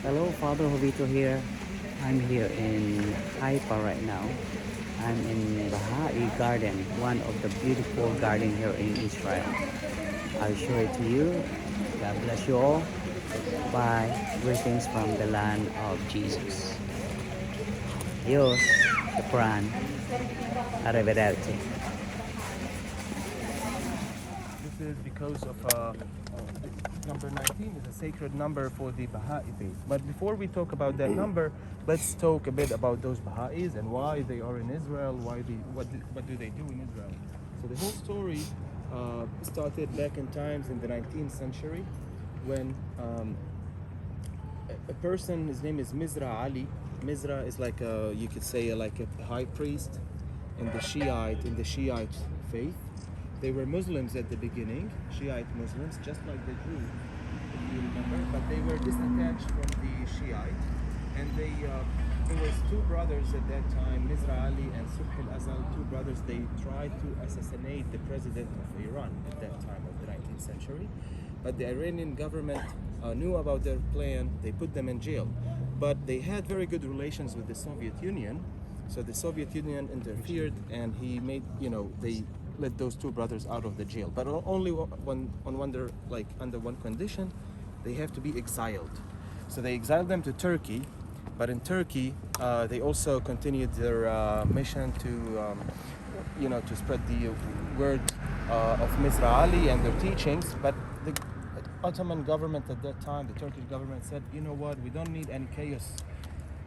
Hello, Father Jovito here. I'm here in Haifa right now. I'm in Bahá'í Garden, one of the beautiful gardens here in Israel. I'll show it to you. God bless you all. Bye. Greetings from the land of Jesus. Dios, Shukran, Arrivederci. This is because of number 19 is a sacred number for the Bahá'í Faith. But before we talk about that number, let's talk a bit about those Baha'is and why they are in Israel, what do they do in Israel. So the whole story started back in times in the 19th century when a person, his name is Mizra Ali. Mizra is like you could say like a high priest in the Shiite faith. They were Muslims at the beginning, Shiite Muslims, just like the Jews, if you remember, but they were disattached from the Shiite, and there was two brothers at that time, Mizra Ali and Subh al-Azal, two brothers. They tried to assassinate the president of Iran at that time of the 19th century, but the Iranian government knew about their plan. They put them in jail, but they had very good relations with the Soviet Union, so the Soviet Union interfered, and they let those two brothers out of the jail, but only under one condition: they have to be exiled. So they exiled them to Turkey, but in Turkey they also continued their mission to spread the word of Mizra Ali and their teachings. But the Ottoman government at that time, the Turkish government, said, you know what, we don't need any chaos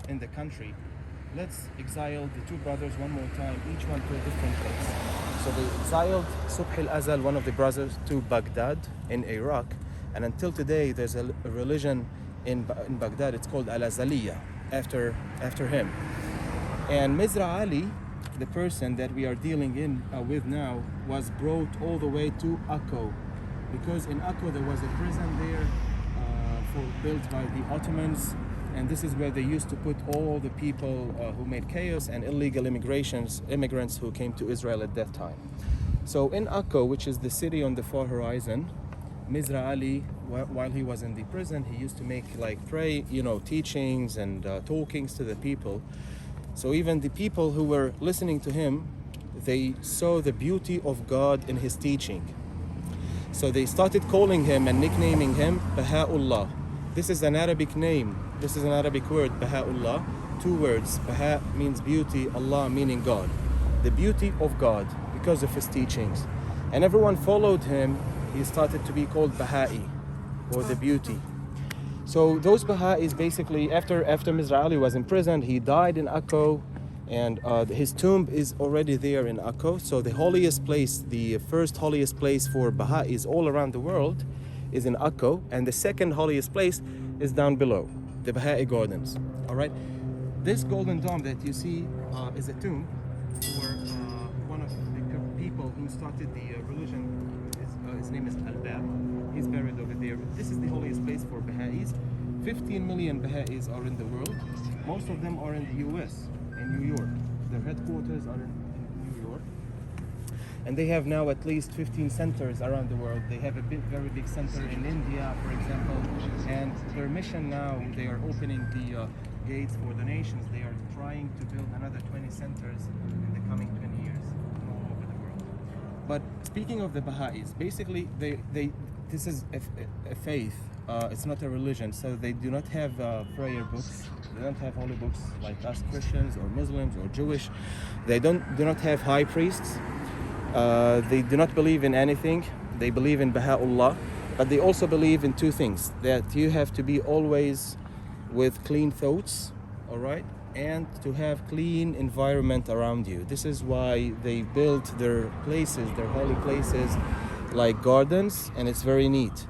in the country. Let's exile the two brothers one more time, each one to a different place. So they exiled Subh al-Azal, one of the brothers, to Baghdad in Iraq. And until today, there's a religion in Baghdad. It's called Al-Azaliyah, after him. And Mizra Ali, the person that we are dealing with now, was brought all the way to Akko, because in Akko there was a prison there built by the Ottomans. And this is where they used to put all the people who made chaos and illegal immigrants who came to Israel at that time. So in Akko, which is the city on the far horizon, Mizra Ali, while he was in the prison, he used to make teachings and talkings to the people. So even the people who were listening to him, they saw the beauty of God in his teaching. So they started calling him and nicknaming him Baha'ullah. This is an Arabic name. This is an Arabic word, Baha'ullah. Two words. Baha means beauty, Allah meaning God. The beauty of God because of his teachings. And everyone followed him. He started to be called Baha'i, or the beauty. So those Baha'is basically, after Mizra Ali was imprisoned, he died in Akko, and his tomb is already there in Akko. So the holiest place, the first holiest place for Baha'is all around the world is in Akko, and the second holiest place is down below, the Bahá'í Gardens. All right, this golden dome that you see is a tomb for one of the people who started the religion. His name is Al-Bab. He's buried over there. This is the holiest place for Baha'is. 15 million Baha'is are in the world. Most of them are in the US, in New York. Their headquarters are in New York. And they have now at least 15 centers around the world. They have a very big center in India, for example. And their mission now, they are opening the gates for donations. They are trying to build another 20 centers in the coming 20 years all over the world. But speaking of the Baha'is, basically this is a faith. It's not a religion, so they do not have prayer books. They don't have holy books like us Christians or Muslims or Jewish. They do not have high priests. They do not believe in anything. They believe in Baha'ullah, but they also believe in two things: that you have to be always with clean thoughts, all right, and to have clean environment around you. This is why they built their places, their holy places, like gardens, and it's very neat.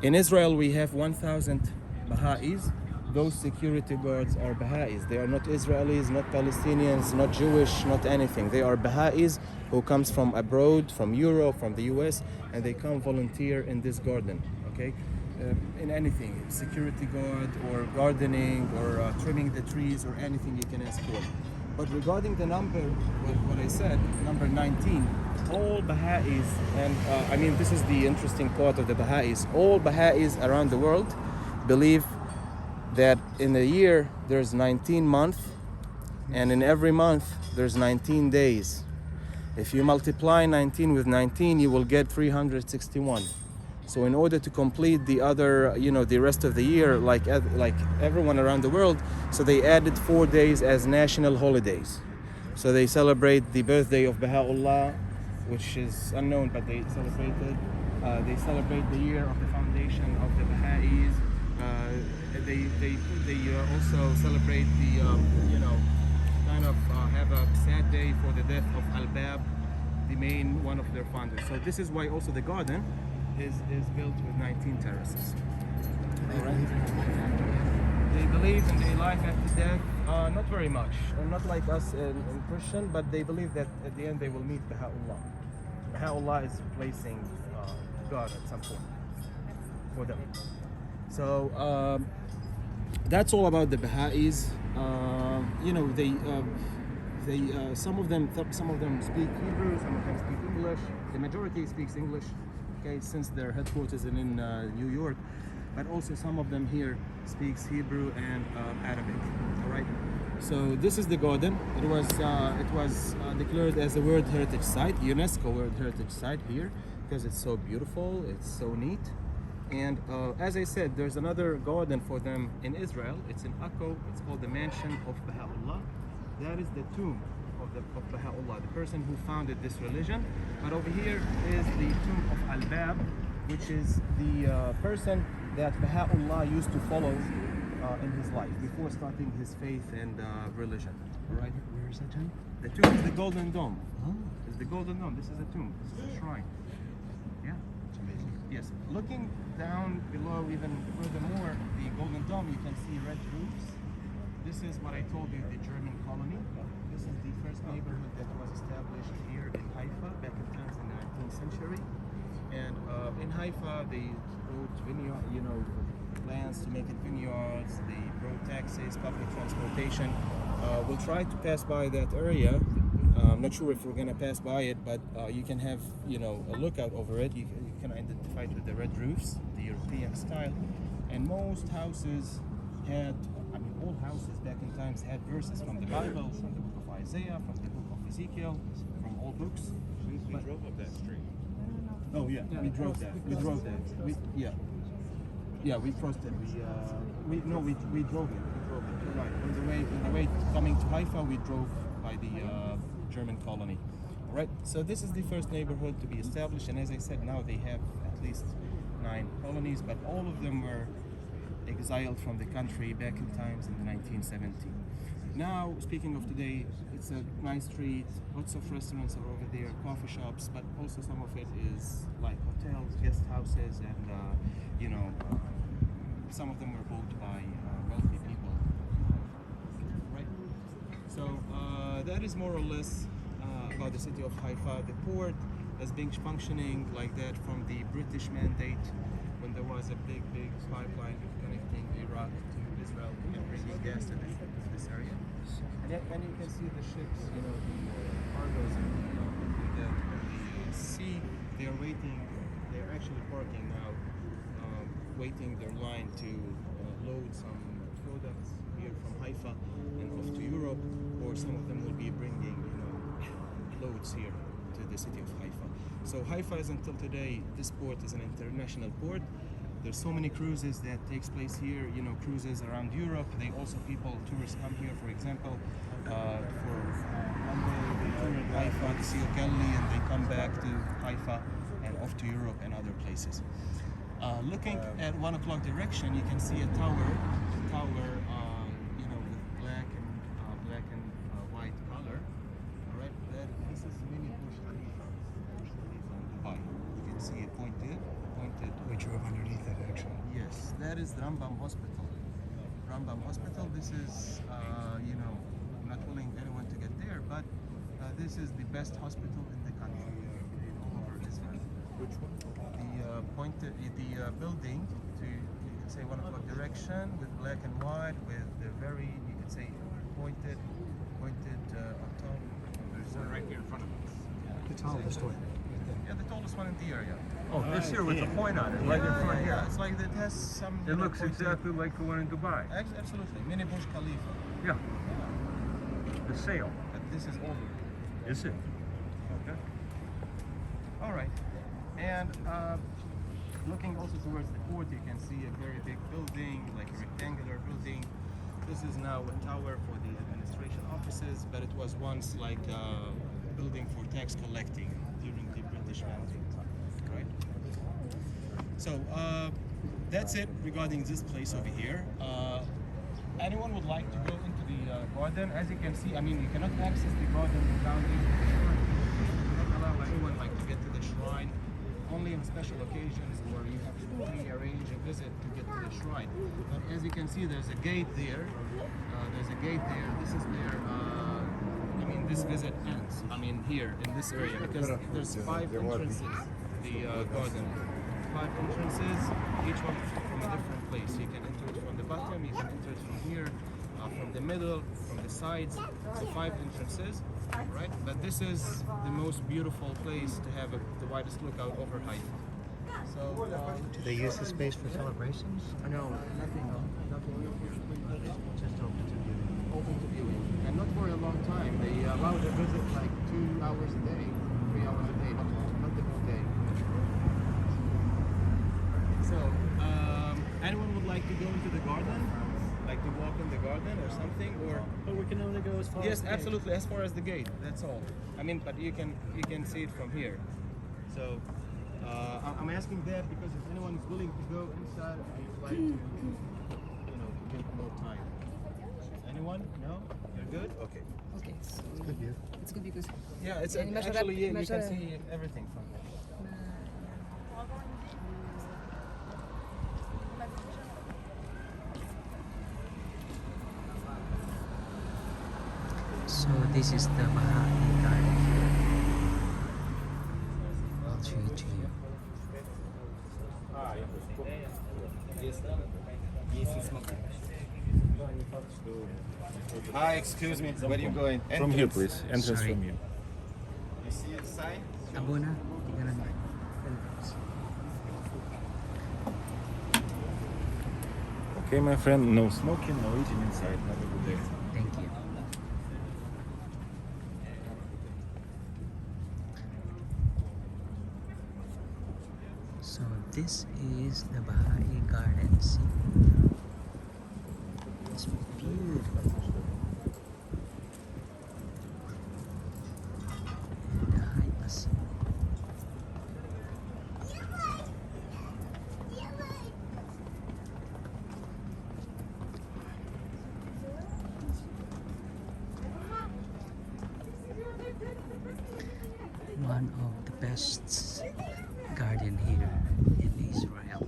In Israel, we have 1,000 Baha'is. Those security guards are Baha'is. They are not Israelis, not Palestinians, not Jewish, not anything. They are Baha'is who comes from abroad, from Europe, from the US, and they come volunteer in this garden, okay? In anything, security guard or gardening or trimming the trees or anything you can ask for. But regarding the number, what I said, number 19, all Baha'is, and this is the interesting part of the Baha'is, all Baha'is around the world believe that in a year there's 19 months, and in every month there's 19 days. If you multiply 19 with 19, you will get 361. So in order to complete the other, the rest of the year, like everyone around the world, so they added 4 days as national holidays. So they celebrate the birthday of Baha'u'llah, which is unknown, but they celebrated. They celebrate the year of the foundation of the Baha'is. They also celebrate the, have a sad day for the death of Al-Bab, the main one of their founders. So this is why also the garden is built with 19 terraces. All right. They believe in the life after death, not very much, or not like us in Christian, but they believe that at the end they will meet Baha'u'llah. Baha'u'llah is replacing God at some point for them. So that's all about the Baha'is. Some of them speak Hebrew, some of them speak English. The majority speaks English, okay, since their headquarters is in New York. But also some of them here speaks Hebrew and Arabic. All right. So this is the garden. It was declared as a World Heritage Site, UNESCO World Heritage Site here, because it's so beautiful, it's so neat. And as I said, there's another garden for them in Israel. It's in Akko. It's called the Mansion of Baha'u'llah. That is the tomb of Baha'u'llah, the person who founded this religion. But over here is the tomb of Al-Bab, which is the person that Baha'u'llah used to follow in his life before starting his faith and religion. All right. Where is that tomb? The tomb is the Golden Dome. Oh. It's the Golden Dome. This is a tomb. This is a shrine. Yeah. It's amazing. Yes. Looking down below, even furthermore, the Golden Dome, you can see red roofs. This is what I told you, the German colony. This is the first neighborhood that was established here in Haifa back in times in the 19th century. And in Haifa, they brought lands to make it vineyards. They brought taxis, public transportation. We'll try to pass by that area. I'm not sure if we're gonna pass by it, but you can have a lookout over it. You can identify it with the red roofs, the European style. And most houses had, all houses back in times had verses from the Bible, from the book of Isaiah, from the book of Ezekiel, from all books. We drove up that street. Oh yeah, we drove that. We crossed it. We drove it. We drove it. Right. On the way coming to Haifa, we drove by the German colony. All right. So this is the first neighborhood to be established, and as I said, now they have at least 9 colonies, but all of them were exiled from the country back in times in the 1970s. Now, speaking of today, it's a nice street, lots of restaurants are over there, coffee shops, but also some of it is like hotels, guest houses, and some of them were bought by wealthy people. Right? So that is more or less about the city of Haifa. The port has been functioning like that from the British mandate when there was a big pipeline connecting Iraq to Israel and bringing gas to this area. And you can see the ships, the cargoes in the sea. They're waiting. They're actually parking now, waiting their line to load some products here from Haifa and off to Europe, or some of them will be bringing, loads here to the city of Haifa. So Haifa is until today, this port is an international port. There's so many cruises that takes place here, cruises around Europe. Tourists come here, for example, for one day they tour in Haifa, they see Galilee, and they come back to Haifa and off to Europe and other places. Looking at 1 o'clock direction, you can see a tower, with black and white color. All right, this is mini Burj Khalifa in Dubai. You can see it pointed. We drove underneath it actually. Yes, that is the Rambam Hospital. Rambam Hospital. This is, I'm not willing anyone to get there, but this is the best hospital in the country, all over Israel. Which one? The building to, you can say 1 o'clock direction with black and white, with the very, you can say pointed on top. There's one right here in front of us. The tallest one. Yeah, the tallest one in the area. Oh, this here with the point on it, right in front Yeah, here. it's like it has some. It looks exactly like the one in Dubai. Absolutely, mini Burj Khalifa. Yeah. The sail. But this is older. Is it? Okay. All right, and looking also towards the port, you can see a very big building, like a rectangular building. This is now a tower for the administration offices, but it was once like a building for tax collecting during the British boundary time, right? So that's it regarding this place over here. Anyone would like to go into the garden? As you can see, I mean, you cannot access the garden without the shrine. You cannot allow anyone like to get to the shrine only on special occasions, where you have to pre-arrange a visit to get to the shrine. But as you can see, there's a gate there. This is where I mean, this visit ends. I mean, here in this area, because there's 5 entrances. The garden, 5 entrances, each one from a different place. You can enter it from the bottom, you can enter it from here, from the middle, from the sides. So 5 entrances, right? But this is the most beautiful place to have the widest lookout over Haifa. So Do they use the space for celebrations? no, nothing. Just open to viewing. Open to viewing, and not for a long time. They allow the visit like 2 hours a day, 3 hours a day, not the whole day. So, anyone would like to go into the garden? Like to walk in the garden or something? Or But we can only go as far yes, absolutely, as far as the gate. That's all. I mean, but you can see it from here. So, I'm asking that because if anyone is willing to go inside, I would like to, to get more time. Anyone? No? You're good? Okay. Okay, so Good view. it's good because Yeah, it's يعني ما actually شرب- you ما can شرب- see everything from here. So this is the Bahá'í Garden here. I'll show it to you. Hi, excuse me. Where are you going? From here, please. Entrance Sorry. from here. You see the sign? Abuna, tingnan mo. Okay, my friend. No smoking, no eating inside. Have a good day. Thank you. So this is the Bahá'í Gardens. It's beautiful. And the Haifa Sea. One of the best garden here in Israel.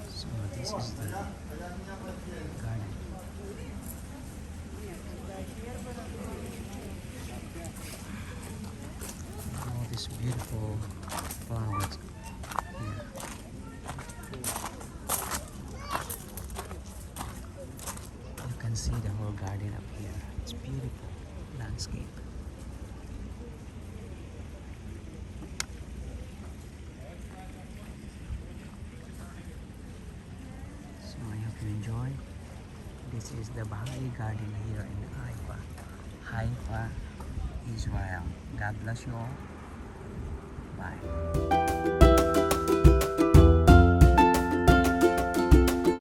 So this is the garden. All these beautiful flowers here. You can see the whole garden up here. It's beautiful landscape. So I hope you enjoy. This is the Bahá'í Garden here in Haifa, Israel. God bless you all. Bye.